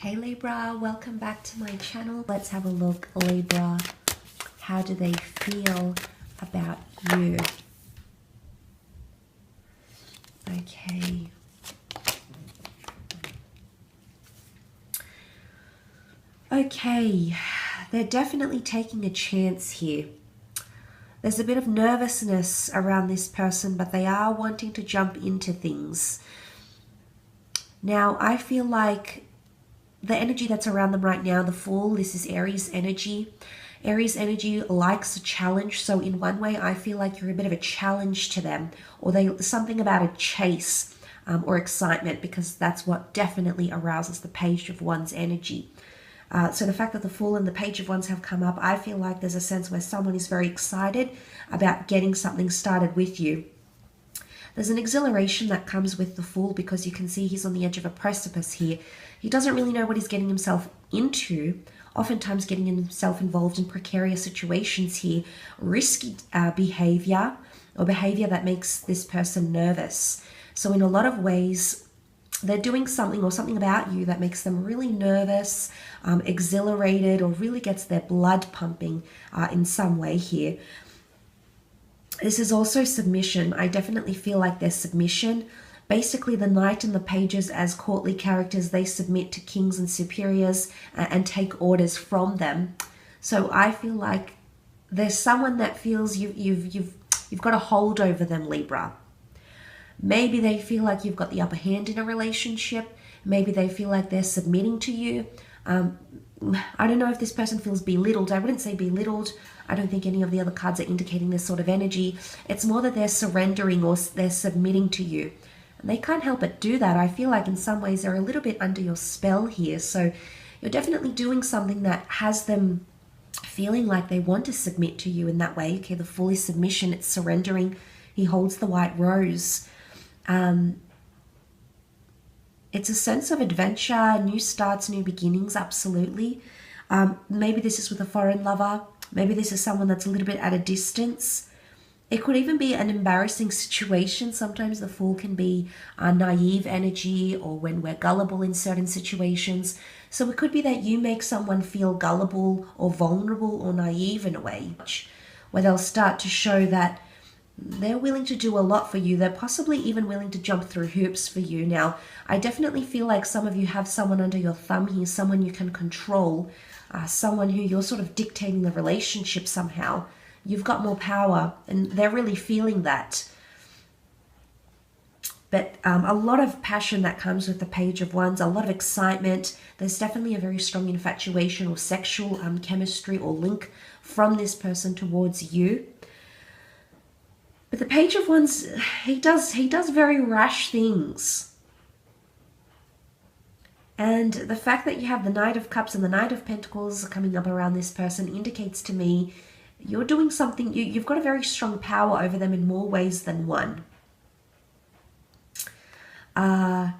Hey Libra, welcome back to my channel. Let's have a look, Libra. How do they feel about you? Okay. Okay, they're definitely taking a chance here. There's a bit of nervousness around this person, but they are wanting to jump into things. Now, I feel like the energy that's around them right now, the Fool, this is Aries energy. Aries energy likes a challenge. So in one way, I feel like you're a bit of a challenge to them, or something about a chase or excitement, because that's what definitely arouses the Page of Wands energy. So the fact that the Fool and the Page of Wands have come up, I feel like there's a sense where someone is very excited about getting something started with you. There's an exhilaration that comes with the Fool because you can see he's on the edge of a precipice here. He doesn't really know what he's getting himself into, oftentimes getting himself involved in precarious situations here, risky behavior, or behavior that makes this person nervous. So in a lot of ways, they're doing something or something about you that makes them really nervous, exhilarated, or really gets their blood pumping in some way here. This is also submission. I definitely feel like there's submission. Basically, the Knight and the Pages as courtly characters, they submit to kings and superiors and take orders from them. So I feel like there's someone that feels you've got a hold over them, Libra. Maybe they feel like you've got the upper hand in a relationship. Maybe they feel like they're submitting to you. I don't know if this person feels belittled. I wouldn't say belittled. I don't think any of the other cards are indicating this sort of energy. It's more that they're surrendering or they're submitting to you. And they can't help but do that. I feel like in some ways they're a little bit under your spell here. So you're definitely doing something that has them feeling like they want to submit to you in that way. Okay, the Fool is submission. It's surrendering. He holds the white rose. It's a sense of adventure, new starts, new beginnings, absolutely. Maybe this is with a foreign lover. Maybe this is someone that's a little bit at a distance. It could even be an embarrassing situation. Sometimes the Fool can be naive energy, or when we're gullible in certain situations. So it could be that you make someone feel gullible or vulnerable or naive in a way, where they'll start to show that they're willing to do a lot for you. They're possibly even willing to jump through hoops for you. Now, I definitely feel like some of you have someone under your thumb here, someone you can control, someone who you're sort of dictating the relationship somehow. You've got more power, and they're really feeling that. But a lot of passion that comes with the Page of Wands, a lot of excitement. There's definitely a very strong infatuation or sexual chemistry or link from this person towards you. But the Page of Wands, he does very rash things. And the fact that you have the Knight of Cups and the Knight of Pentacles coming up around this person indicates to me you're doing something, you've got a very strong power over them in more ways than one. I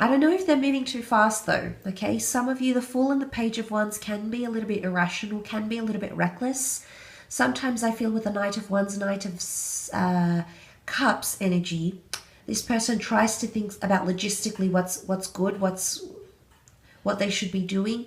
don't know if they're moving too fast though, okay? Some of you, the Fool and the Page of Wands can be a little bit irrational, can be a little bit reckless. Sometimes I feel with the Knight of Wands, Knight of Cups energy, this person tries to think about logistically what's good, what they should be doing.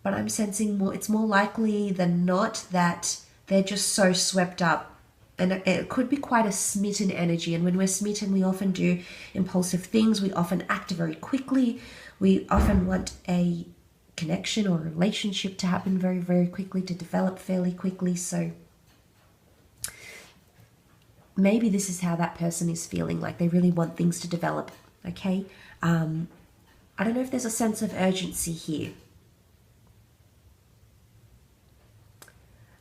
But I'm sensing it's more likely than not that they're just so swept up. And it could be quite a smitten energy. And when we're smitten, we often do impulsive things. We often act very quickly. We often want a connection or a relationship to happen very, very quickly, to develop fairly quickly. So maybe this is how that person is feeling, like they really want things to develop, okay? I don't know if there's a sense of urgency here.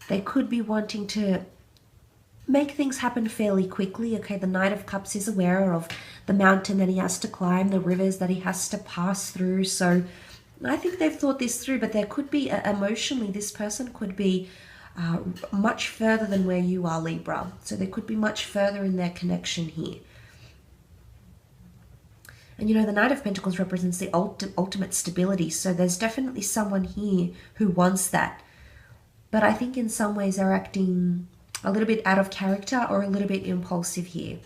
They could be wanting to make things happen fairly quickly, okay? The Knight of Cups is aware of the mountain that he has to climb, the rivers that he has to pass through. So I think they've thought this through, but there could be, emotionally, this person could be much further than where you are, Libra. So they could be much further in their connection here. And you know, the Knight of Pentacles represents the ultimate stability. So there's definitely someone here who wants that. But I think in some ways they're acting a little bit out of character or a little bit impulsive here.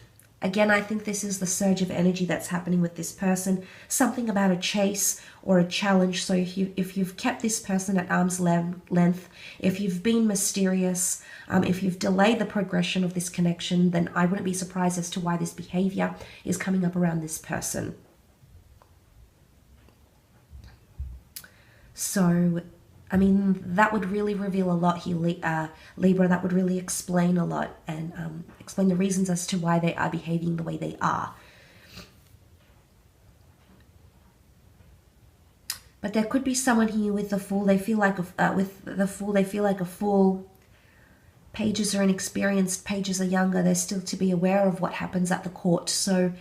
Again, I think this is the surge of energy that's happening with this person. Something about a chase or a challenge. So if you've kept this person at arm's length, if you've been mysterious, if you've delayed the progression of this connection, then I wouldn't be surprised as to why this behavior is coming up around this person. So, I mean, that would really reveal a lot here, Libra. That would really explain a lot and explain the reasons as to why they are behaving the way they are. But there could be someone here with the Fool. They feel like a fool. Pages are inexperienced. Pages are younger. They're still to be aware of what happens at the court. So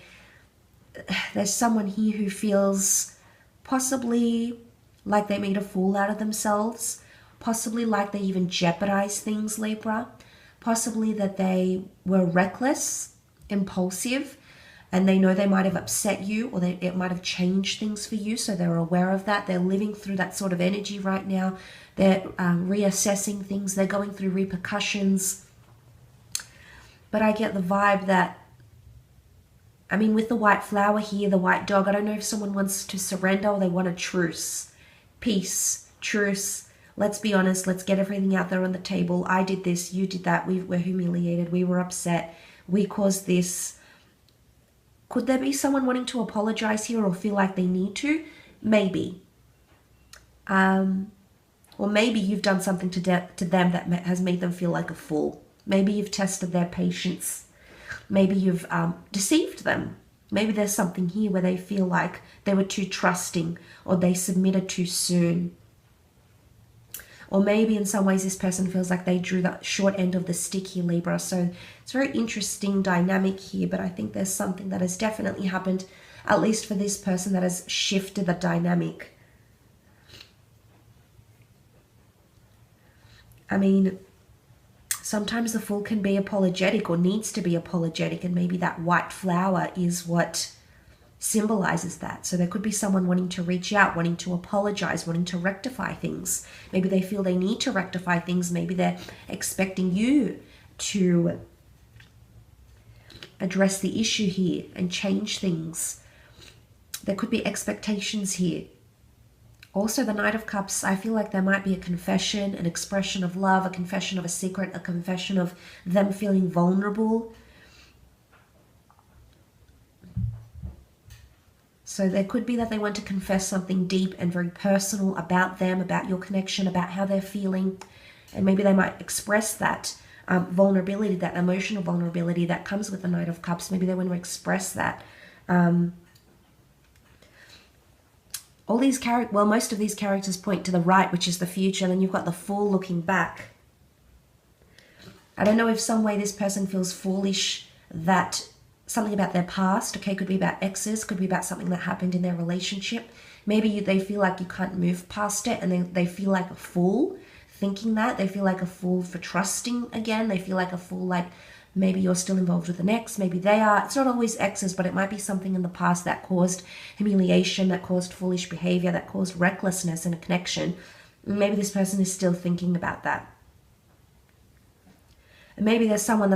there's someone here who feels possibly like they made a fool out of themselves, possibly like they even jeopardized things, Libra, possibly that they were reckless, impulsive, and they know they might have upset you, or it might have changed things for you, so they're aware of that. They're living through that sort of energy right now. They're reassessing things. They're going through repercussions. But I get the vibe that, I mean, with the white flower here, the white dog, I don't know if someone wants to surrender or they want a truce. Peace, truce, let's be honest, let's get everything out there on the table. I did this, you did that, we were humiliated, we were upset, we caused this. Could there be someone wanting to apologize here or feel like they need to? Maybe. Or maybe you've done something to them that has made them feel like a fool. Maybe you've tested their patience. Maybe you've deceived them. Maybe there's something here where they feel like they were too trusting or they submitted too soon. Or maybe in some ways this person feels like they drew the short end of the stick here, Libra. So it's a very interesting dynamic here, but I think there's something that has definitely happened, at least for this person, that has shifted the dynamic. I mean, sometimes the Fool can be apologetic or needs to be apologetic, and maybe that white flower is what symbolizes that. So there could be someone wanting to reach out, wanting to apologize, wanting to rectify things. Maybe they feel they need to rectify things. Maybe they're expecting you to address the issue here and change things. There could be expectations here. Also, the Knight of Cups, I feel like there might be a confession, an expression of love, a confession of a secret, a confession of them feeling vulnerable. So there could be that they want to confess something deep and very personal about them, about your connection, about how they're feeling. And maybe they might express that vulnerability, that emotional vulnerability that comes with the Knight of Cups. Maybe they want to express that. Most of these characters point to the right, which is the future, and then you've got the Fool looking back. I don't know if some way this person feels foolish, that something about their past, okay, could be about exes, could be about something that happened in their relationship. Maybe they feel like you can't move past it, and they feel like a fool thinking that. They feel like a fool for trusting again. They feel like a fool, like maybe you're still involved with an ex, maybe they are. It's not always exes, but it might be something in the past that caused humiliation, that caused foolish behavior, that caused recklessness in a connection. Maybe this person is still thinking about that. And maybe there's something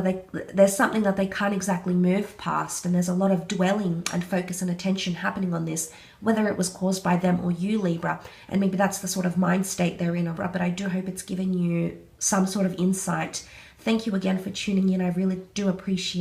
that they can't exactly move past, and there's a lot of dwelling and focus and attention happening on this, whether it was caused by them or you, Libra. And maybe that's the sort of mind state they're in. But I do hope it's given you some sort of insight. Thank you again for tuning in. I really do appreciate